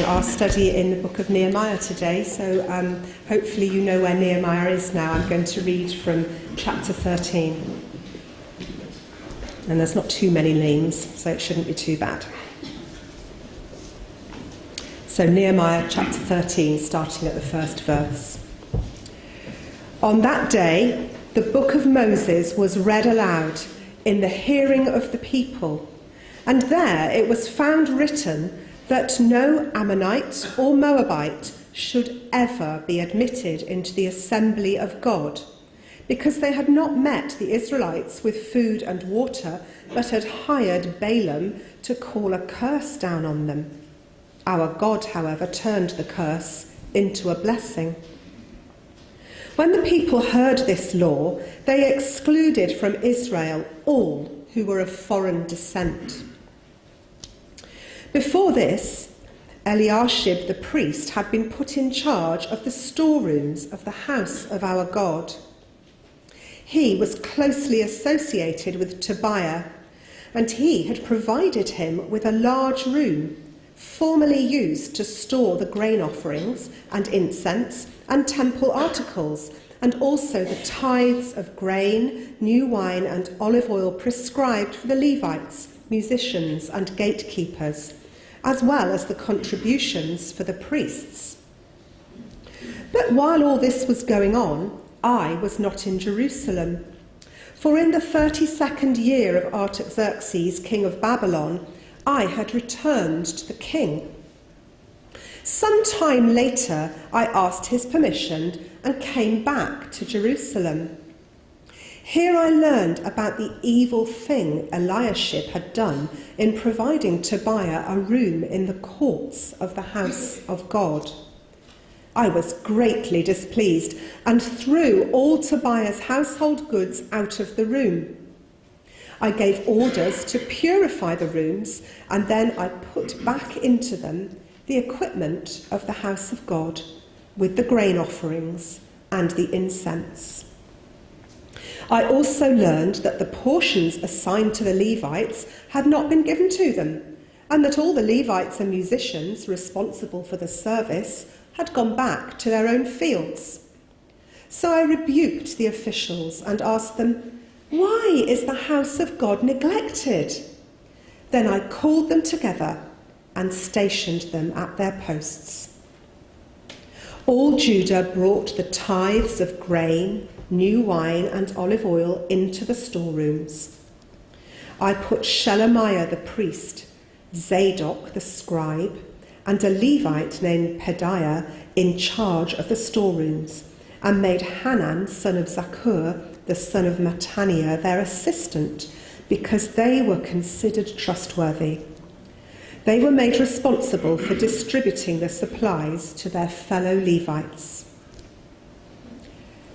our study in the book of Nehemiah today, so hopefully you know where Nehemiah is now. I'm going to read from chapter 13. And there's not too many names, so it shouldn't be too bad. So Nehemiah chapter 13, starting at the first verse. On that day, the book of Moses was read aloud in the hearing of the people, and there it was found written that no Ammonite or Moabite should ever be admitted into the assembly of God, because they had not met the Israelites with food and water, but had hired Balaam to call a curse down on them. Our God, however, turned the curse into a blessing. When the people heard this law, they excluded from Israel all who were of foreign descent. Before this, Eliashib the priest had been put in charge of the storerooms of the house of our God. He was closely associated with Tobiah, and he had provided him with a large room, formerly used to store the grain offerings and incense and temple articles, and also the tithes of grain, new wine and olive oil prescribed for the Levites, musicians and gatekeepers, as well as the contributions for the priests. But while all this was going on, I was not in Jerusalem. For in the 32nd year of Artaxerxes, king of Babylon, I had returned to the king. Some time later, I asked his permission and came back to Jerusalem. Here I learned about the evil thing Eliashib had done in providing Tobiah a room in the courts of the house of God. I was greatly displeased and threw all Tobiah's household goods out of the room. I gave orders to purify the rooms, and then I put back into them the equipment of the house of God, with the grain offerings and the incense. I also learned that the portions assigned to the Levites had not been given to them, and that all the Levites and musicians responsible for the service had gone back to their own fields. So I rebuked the officials and asked them, "Why is the house of God neglected?" Then I called them together and stationed them at their posts. All Judah brought the tithes of grain, new wine and olive oil into the storerooms. I put Shelemiah the priest, Zadok the scribe, and a Levite named Pedaiah in charge of the storerooms, and made Hanan, son of Zakur, the son of Mattaniah, their assistant, because they were considered trustworthy. They were made responsible for distributing the supplies to their fellow Levites.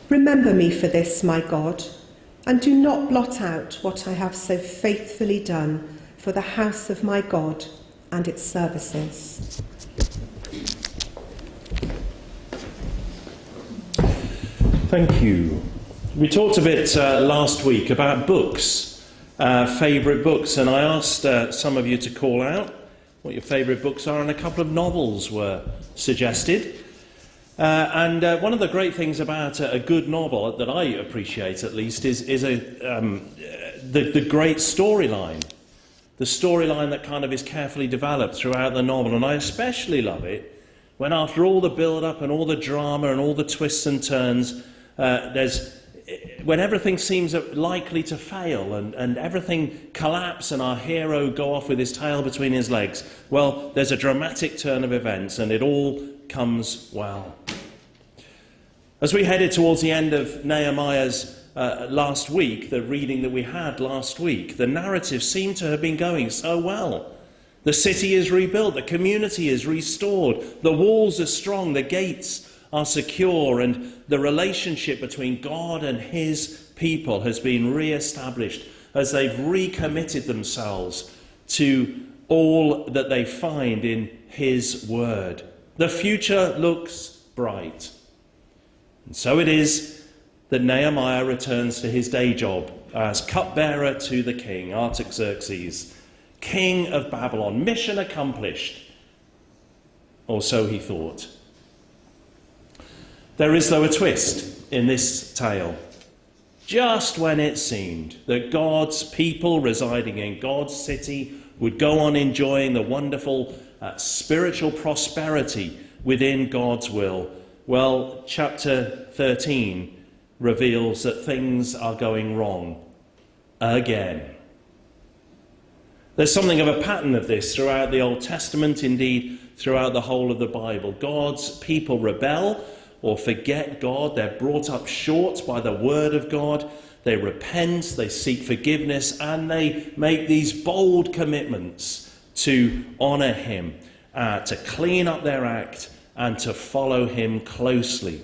Remember me for this, my God, and do not blot out what I have so faithfully done for the house of my God and its services. Thank you. We talked a bit last week about books, favourite books, and I asked some of you to call out what your favourite books are, and a couple of novels were suggested. And one of the great things about a good novel, that I appreciate at least, is the great storyline. The storyline that kind of is carefully developed throughout the novel. And I especially love it when, after all the build-up and all the drama and all the twists and turns, when everything seems likely to fail and everything collapse and our hero go off with his tail between his legs, well, there's a dramatic turn of events and it all comes well. As we headed towards the end of Nehemiah's last week, the reading that we had last week, the narrative seemed to have been going so well. The city is rebuilt, the community is restored, the walls are strong, the gates are secure, and the relationship between God and his people has been re-established as they've recommitted themselves to all that they find in his word. The future looks bright. And so it is that Nehemiah returns to his day job as cupbearer to the king, Artaxerxes, king of Babylon. Mission accomplished. or so he thought. There is, though, a twist in this tale. Just when it seemed that God's people residing in God's city would go on enjoying the wonderful spiritual prosperity within God's will, well, chapter 13 reveals that things are going wrong again. There's something of a pattern of this throughout the Old Testament, indeed throughout the whole of the Bible. God's people rebel or forget God. They're brought up short by the word of God. They repent, they seek forgiveness, and they make these bold commitments to honour him, to clean up their act and to follow him closely.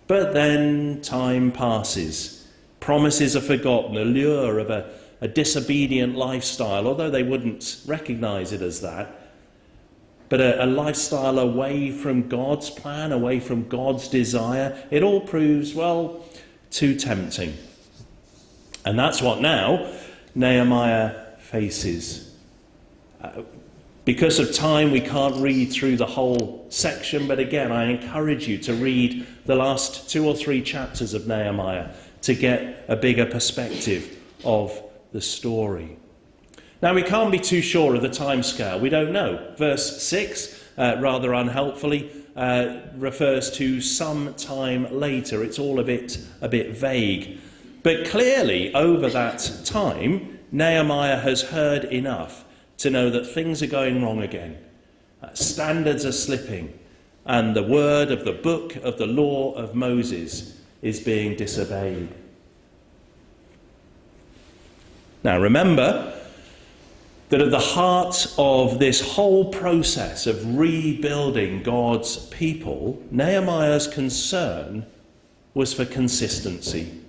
But then time passes. Promises are forgotten, the lure of a disobedient lifestyle, although they wouldn't recognise it as that. But a lifestyle away from God's plan, away from God's desire, it all proves, well, too tempting. And that's what now Nehemiah faces. Because of time, we can't read through the whole section, but again, I encourage you to read the last 2 or 3 chapters of Nehemiah to get a bigger perspective of the story. Now, we can't be too sure of the timescale. We don't know. Verse 6, rather unhelpfully, refers to some time later. It's all a bit vague. But clearly, over that time, Nehemiah has heard enough to know that things are going wrong again. Standards are slipping, and the word of the book of the law of Moses is being disobeyed. Now, remember that at the heart of this whole process of rebuilding God's people, Nehemiah's concern was for consistency,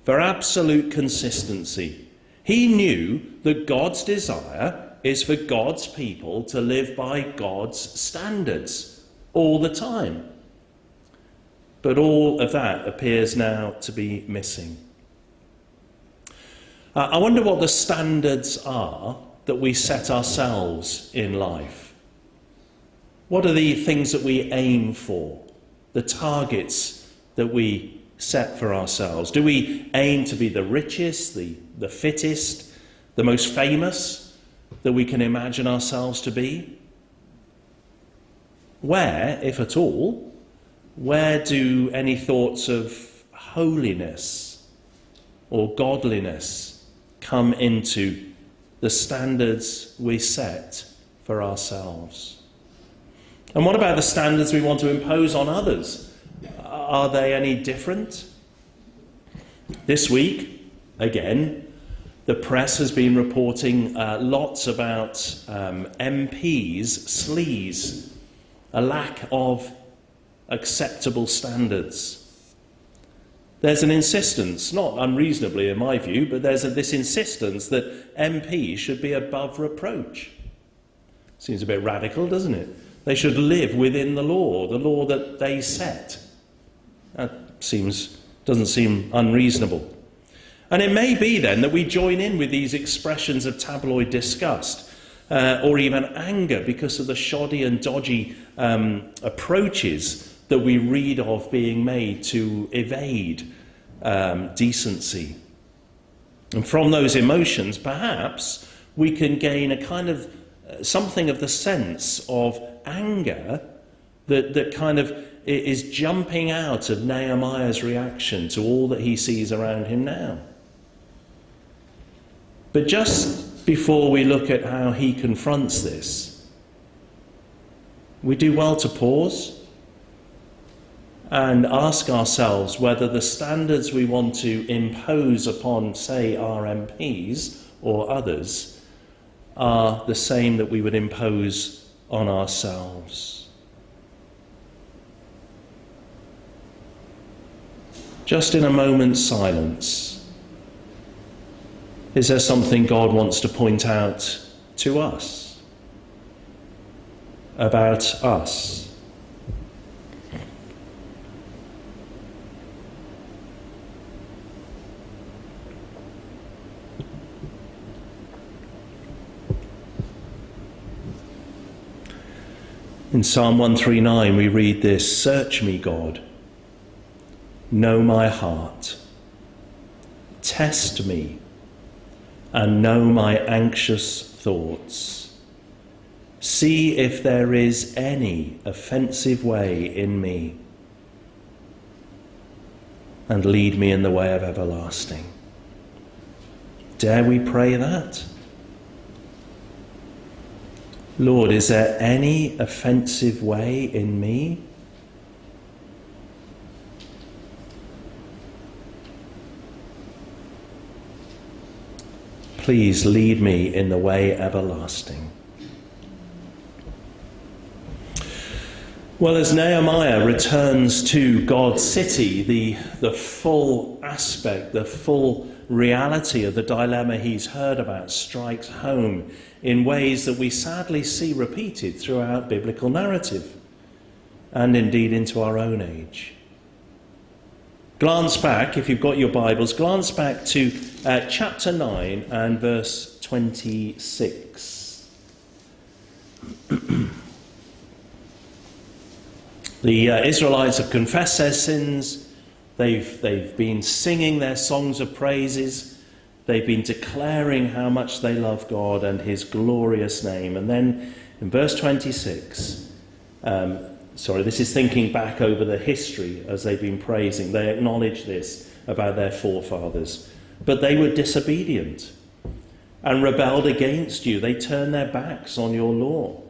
for absolute consistency. He knew that God's desire is for God's people to live by God's standards all the time. But all of that appears now to be missing. I wonder what the standards are that we set ourselves in life. What are the things that we aim for, the targets that we set for ourselves? Do we aim to be the richest, the fittest, the most famous that we can imagine ourselves to be? Where, if at all, where do any thoughts of holiness or godliness come into the standards we set for ourselves? And what about the standards we want to impose on others? Are they any different? This week, again, the press has been reporting lots about MPs' sleaze, a lack of acceptable standards. There's an insistence, not unreasonably in my view, but there's this insistence that MPs should be above reproach. Seems a bit radical, doesn't it? They should live within the law that they set. That doesn't seem unreasonable. And it may be then that we join in with these expressions of tabloid disgust or even anger because of the shoddy and dodgy approaches that we read of being made to evade decency. And from those emotions, perhaps, we can gain a kind of something of the sense of anger that kind of is jumping out of Nehemiah's reaction to all that he sees around him now. But just before we look at how he confronts this, we do well to pause and ask ourselves whether the standards we want to impose upon, say, our MPs or others are the same that we would impose on ourselves. Just in a moment's silence, is there something God wants to point out to us, about us? In Psalm 139 we read this: "Search me, God, know my heart. Test me and know my anxious thoughts. See if there is any offensive way in me, and lead me in the way of everlasting." Dare we pray that? Lord, is there any offensive way in me? Please lead me in the way everlasting. Well, as Nehemiah returns to God's city, the full aspect, the full reality of the dilemma he's heard about strikes home in ways that we sadly see repeated throughout biblical narrative and indeed into our own age. Glance back, if you've got your Bibles, glance back to chapter 9 and verse 26. The Israelites have confessed their sins. They've been singing their songs of praises. They've been declaring how much they love God and his glorious name. And then in verse 26, this is thinking back over the history as they've been praising. They acknowledge this about their forefathers. But they were disobedient and rebelled against you. They turned their backs on your law.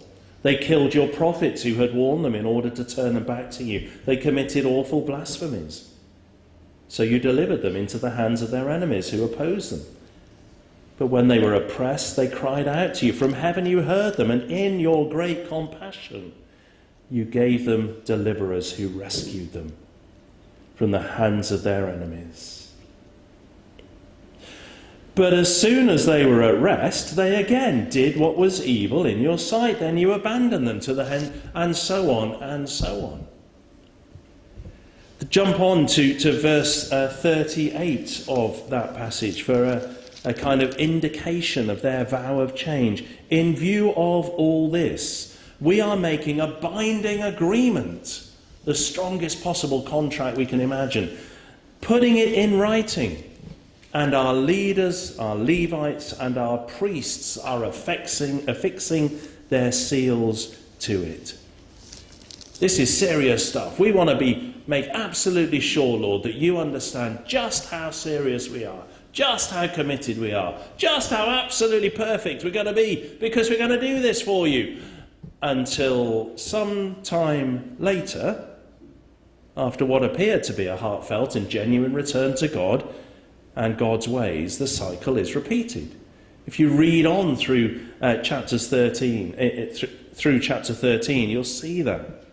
They killed your prophets who had warned them in order to turn them back to you. They committed awful blasphemies. So you delivered them into the hands of their enemies who opposed them. But when they were oppressed, they cried out to you. From heaven you heard them, and in your great compassion you gave them deliverers who rescued them from the hands of their enemies. But as soon as they were at rest, they again did what was evil in your sight. Then you abandoned them to the hand, and so on, and so on. Jump on to verse 38 of that passage for a kind of indication of their vow of change. In view of all this, we are making a binding agreement, the strongest possible contract we can imagine, putting it in writing. And our leaders, our Levites, and our priests are affixing their seals to it. This is serious stuff. We want to make absolutely sure, Lord, that you understand just how serious we are, just how committed we are, just how absolutely perfect we're going to be, because we're going to do this for you. Until some time later, after what appeared to be a heartfelt and genuine return to God and God's ways, the cycle is repeated. If you read on through chapter 13, you'll see that.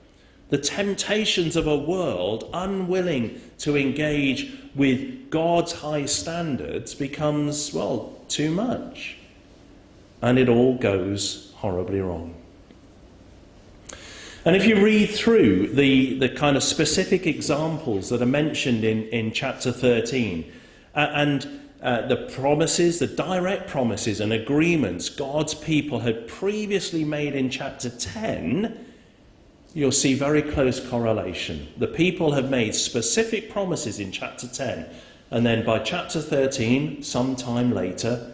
The temptations of a world unwilling to engage with God's high standards becomes, too much. And it all goes horribly wrong. And if you read through the kind of specific examples that are mentioned in chapter 13, and the promises, the direct promises and agreements God's people had previously made in chapter 10, you'll see very close correlation. The people have made specific promises in chapter 10, and then by chapter 13, sometime later,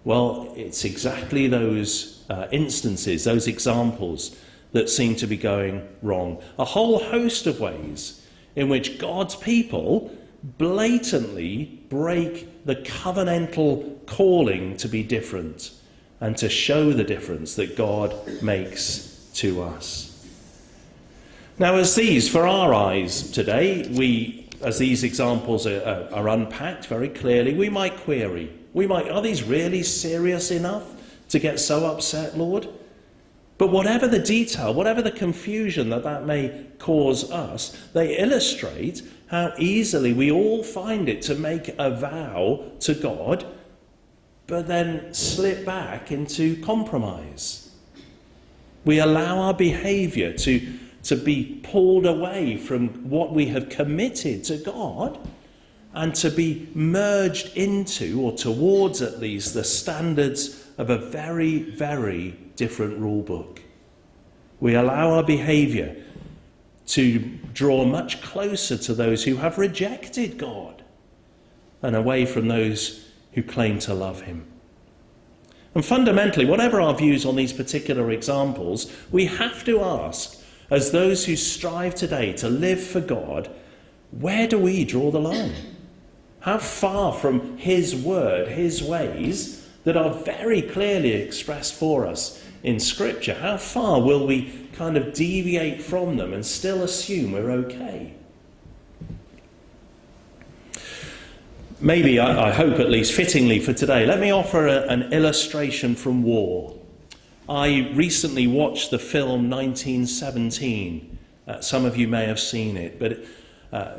it's exactly those instances, those examples that seem to be going wrong. A whole host of ways in which God's people blatantly break the covenantal calling to be different and to show the difference that God makes to us. Now, for our eyes today, as these examples are unpacked very clearly, we might query. Are these really serious enough to get so upset, Lord? But whatever the detail, whatever the confusion that may cause us, they illustrate how easily we all find it to make a vow to God, but then slip back into compromise. We allow our behaviour to be pulled away from what we have committed to God and to be merged into, or towards at least, the standards of a very, very different rule book. We allow our behaviour to draw much closer to those who have rejected God and away from those who claim to love him. And fundamentally, whatever our views on these particular examples, we have to ask, as those who strive today to live for God, where do we draw the line? How far from his word, his ways, that are very clearly expressed for us in Scripture, how far will we kind of deviate from them and still assume we're okay? Maybe, I hope at least fittingly for today, let me offer an illustration from war. I recently watched the film 1917. Some of you may have seen it, but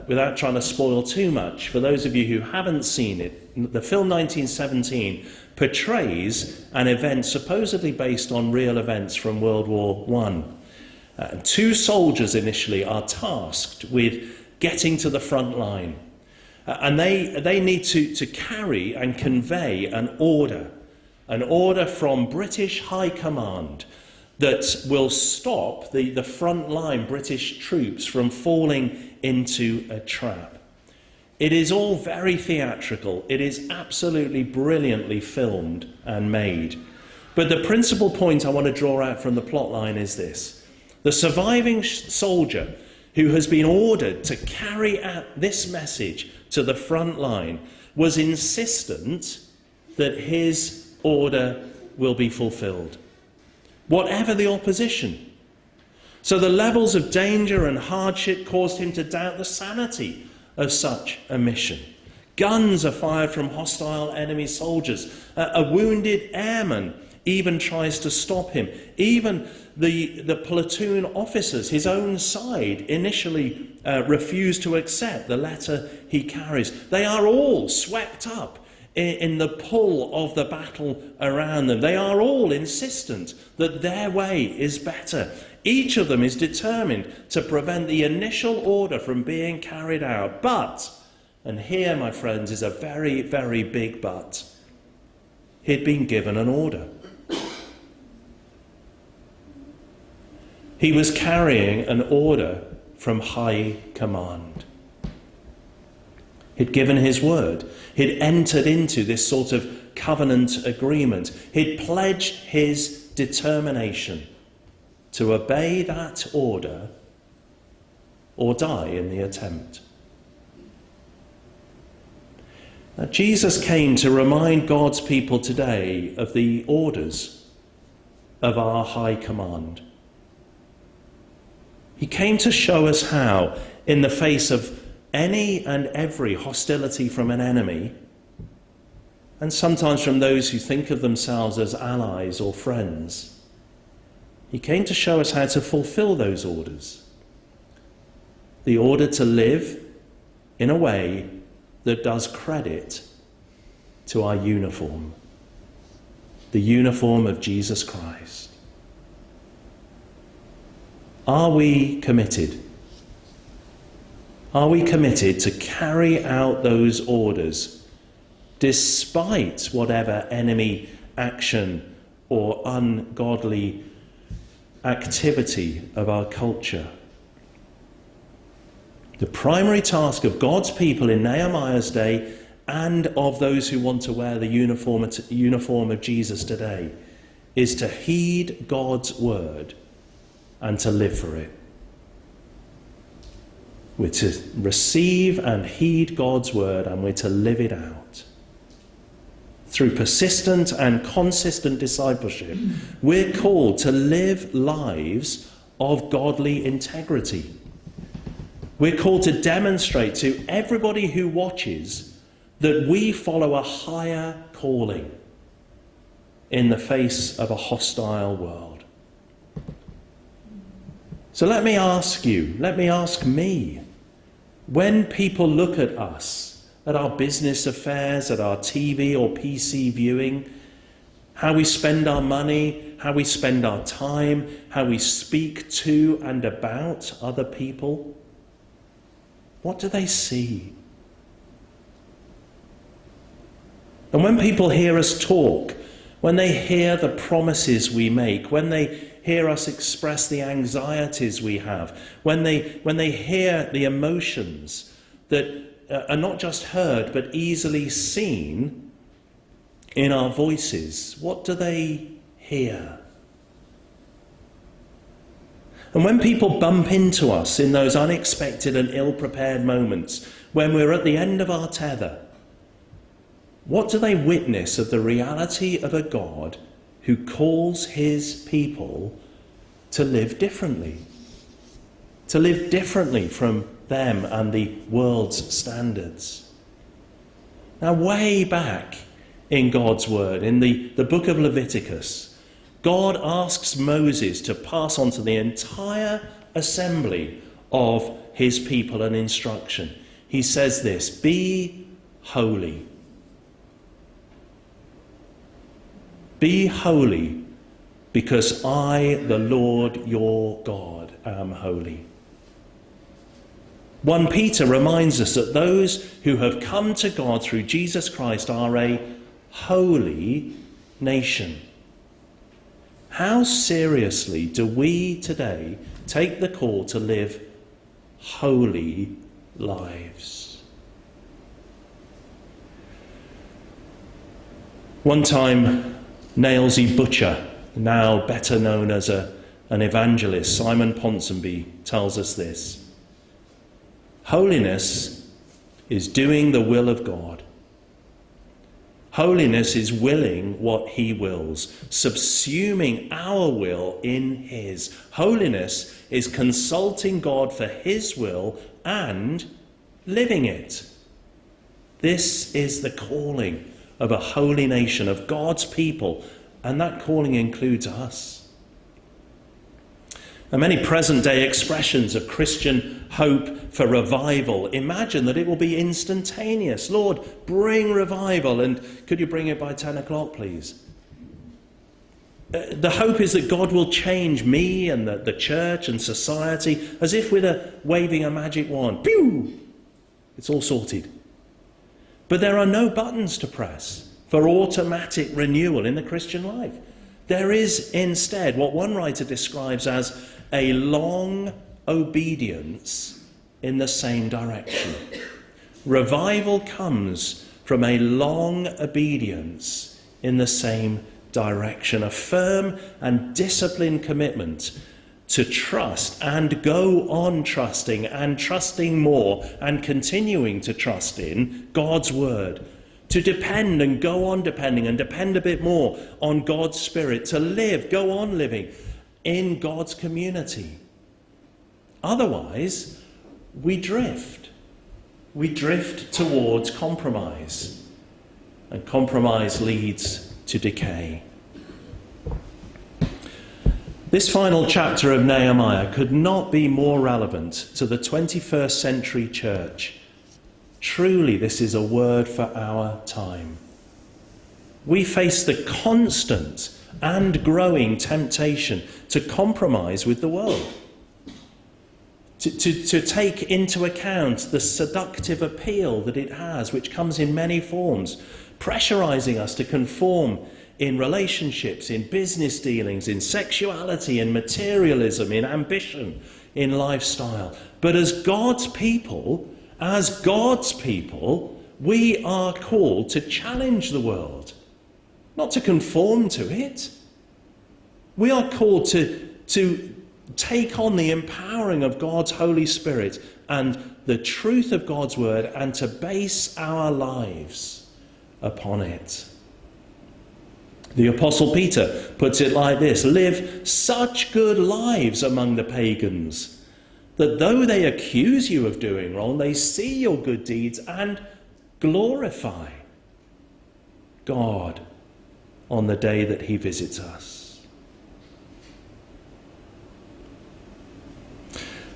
without trying to spoil too much, for those of you who haven't seen it, the film 1917 portrays an event supposedly based on real events from World War I. Two soldiers initially are tasked with getting to the front line. And they need to carry and convey an order from British High Command that will stop the frontline British troops from falling into a trap. It is all very theatrical. It is absolutely brilliantly filmed and made. But the principal point I want to draw out from the plot line is this. The surviving soldier who has been ordered to carry out this message to the front line was insistent that his order will be fulfilled, whatever the opposition. So the levels of danger and hardship caused him to doubt the sanity of such a mission. Guns are fired from hostile enemy soldiers. A wounded airman even tries to stop him. Even the platoon officers, his own side, initially refuse to accept the letter he carries. They are all swept up in the pull of the battle around them. They are all insistent that their way is better. Each of them is determined to prevent the initial order from being carried out. But, and here, my friends, is a very, very big but, he'd been given an order. He was carrying an order from high command. He'd given his word. He'd entered into this sort of covenant agreement. He'd pledged his determination to obey that order or die in the attempt. Now, Jesus came to remind God's people today of the orders of our high command. He came to show us how, in the face of any and every hostility from an enemy, and sometimes from those who think of themselves as allies or friends, he came to show us how to fulfill those orders. The order to live in a way that does credit to our uniform, the uniform of Jesus Christ. Are we committed? Are we committed to carry out those orders despite whatever enemy action or ungodly activity of our culture? The primary task of God's people in Nehemiah's day and of those who want to wear the uniform of Jesus today is to heed God's word and to live for it. We're to receive and heed God's word, and we're to live it out. Through persistent and consistent discipleship, we're called to live lives of godly integrity. We're called to demonstrate to everybody who watches that we follow a higher calling in the face of a hostile world. So let me ask me, when people look at us, at our business affairs, at our TV or PC viewing, how we spend our money, how we spend our time, how we speak to and about other people, what do they see? And when people hear us talk, when they hear the promises we make, when they hear us express the anxieties we have, when they hear the emotions that are not just heard but easily seen in our voices, what do they hear? And when people bump into us in those unexpected and ill-prepared moments, when we're at the end of our tether, what do they witness of the reality of a God who calls his people to live differently? To live differently from them and the world's standards. Now, way back in God's word, in the book of Leviticus, God asks Moses to pass on to the entire assembly of his people an instruction. He says this: be holy. Be holy, because I, the Lord your God, am holy. 1 Peter reminds us that those who have come to God through Jesus Christ are a holy nation. How seriously do we today take the call to live holy lives? One time, Nailsy Butcher, now better known as an evangelist, Simon Ponsonby, tells us this: holiness is doing the will of God. Holiness is willing what he wills, subsuming our will in his. Holiness is consulting God for his will and living it. This is the calling of a holy nation, of God's people, and that calling includes us. And many present-day expressions of Christian hope for revival imagine that it will be instantaneous. Lord, bring revival, and could you bring it by 10 o'clock, please? The hope is that God will change me and the church and society as if with waving a magic wand. Pew! It's all sorted. But there are no buttons to press for automatic renewal in the Christian life. There is instead what one writer describes as a long obedience in the same direction. Revival comes from a long obedience in the same direction, a firm and disciplined commitment to trust and go on trusting and trusting more and continuing to trust in God's word, to depend and go on depending and depend a bit more on God's Spirit, to live, go on living in God's community. Otherwise, we drift. We drift towards compromise, and compromise leads to decay. This final chapter of Nehemiah could not be more relevant to the 21st century church. Truly, this is a word for our time. We face the constant and growing temptation to compromise with the world, to take into account the seductive appeal that it has, which comes in many forms, pressurizing us to conform in relationships, in business dealings, in sexuality, in materialism, in ambition, in lifestyle. But as God's people, we are called to challenge the world, not to conform to it. We are called to take on the empowering of God's Holy Spirit and the truth of God's word, and to base our lives upon it. The Apostle Peter puts it like this: live such good lives among the pagans that though they accuse you of doing wrong, they see your good deeds and glorify God on the day that he visits us.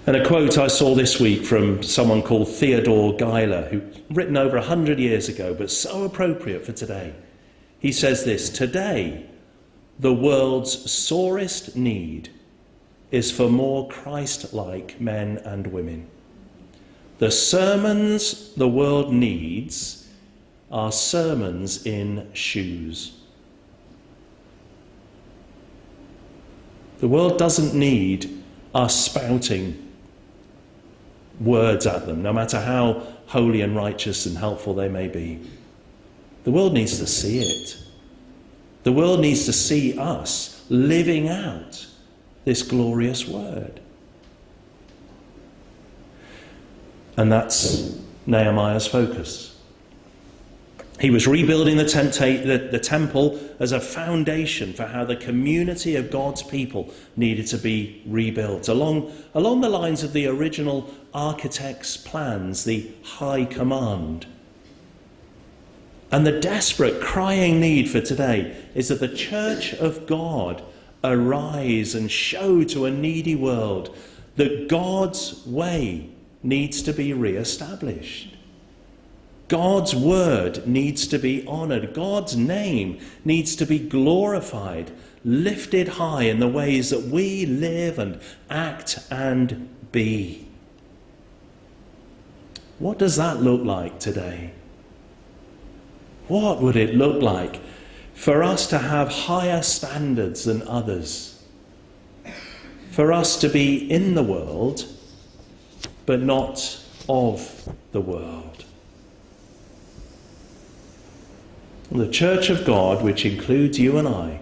And a quote I saw this week from someone called Theodore Geiler, who written over 100 years ago, but so appropriate for today. He says this: today, the world's sorest need is for more Christ-like men and women. The sermons the world needs are sermons in shoes. The world doesn't need us spouting words at them, no matter how holy and righteous and helpful they may be. The world needs to see it. The world needs to see us living out this glorious word. And that's Nehemiah's focus. He was rebuilding the temple as a foundation for how the community of God's people needed to be rebuilt, along the lines of the original architect's plans, the high command. And the desperate, crying need for today is that the church of God arise and show to a needy world that God's way needs to be re-established. God's word needs to be honoured. God's name needs to be glorified, lifted high in the ways that we live and act and be. What does that look like today? What would it look like for us to have higher standards than others? For us to be in the world, but not of the world? The Church of God, which includes you and I,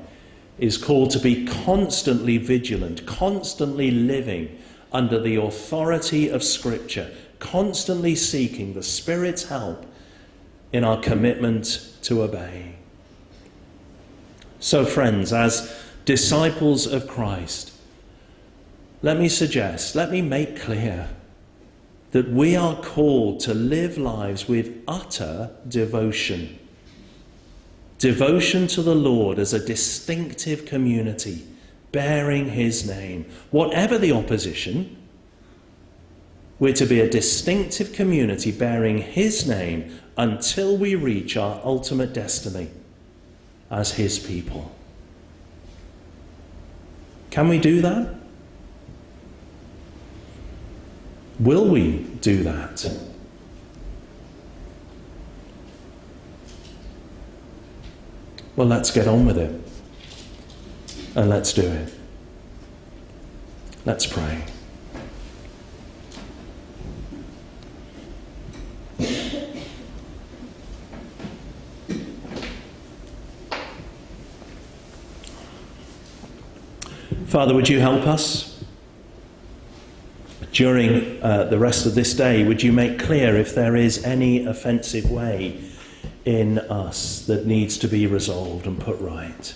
is called to be constantly vigilant, constantly living under the authority of Scripture, constantly seeking the Spirit's help in our commitment to obey. So, friends, as disciples of Christ, let me make clear that we are called to live lives with utter devotion. Devotion to the Lord as a distinctive community, bearing his name. Whatever the opposition, we're to be a distinctive community bearing his name until we reach our ultimate destiny as his people. Can we do that? Will we do that? Well, let's get on with it. And let's do it. Let's pray. Father, would you help us? During the rest of this day, would you make clear if there is any offensive way in us that needs to be resolved and put right?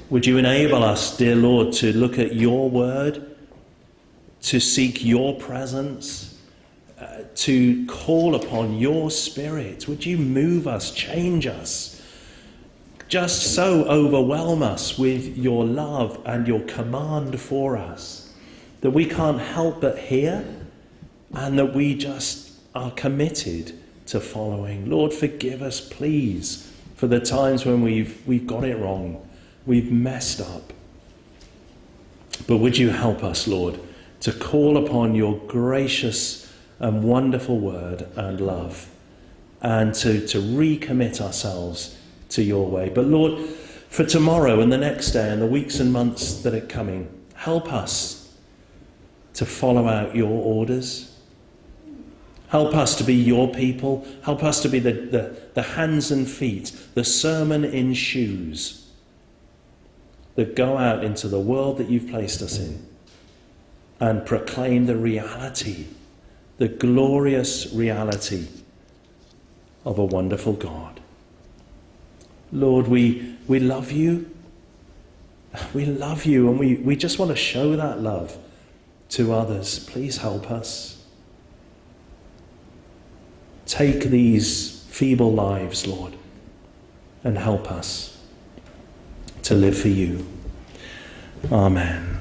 Would you enable us, dear Lord, to look at your word, to seek your presence, to call upon your Spirit? Would you move us, change us, just so overwhelm us with your love and your command for us that we can't help but hear and that we just are committed to following. Lord, forgive us, please, for the times when we've got it wrong, we've messed up. But would you help us, Lord, to call upon your gracious and wonderful word and love, and to recommit ourselves to your way. But Lord, for tomorrow and the next day and the weeks and months that are coming, help us to follow out your orders. Help us to be your people. Help us to be the hands and feet, the sermon in shoes that go out into the world that you've placed us in and proclaim the reality, the glorious reality of a wonderful God. Lord, we love you. We love you, and we just want to show that love to others. Please help us. Take these feeble lives, Lord, and help us to live for you. Amen.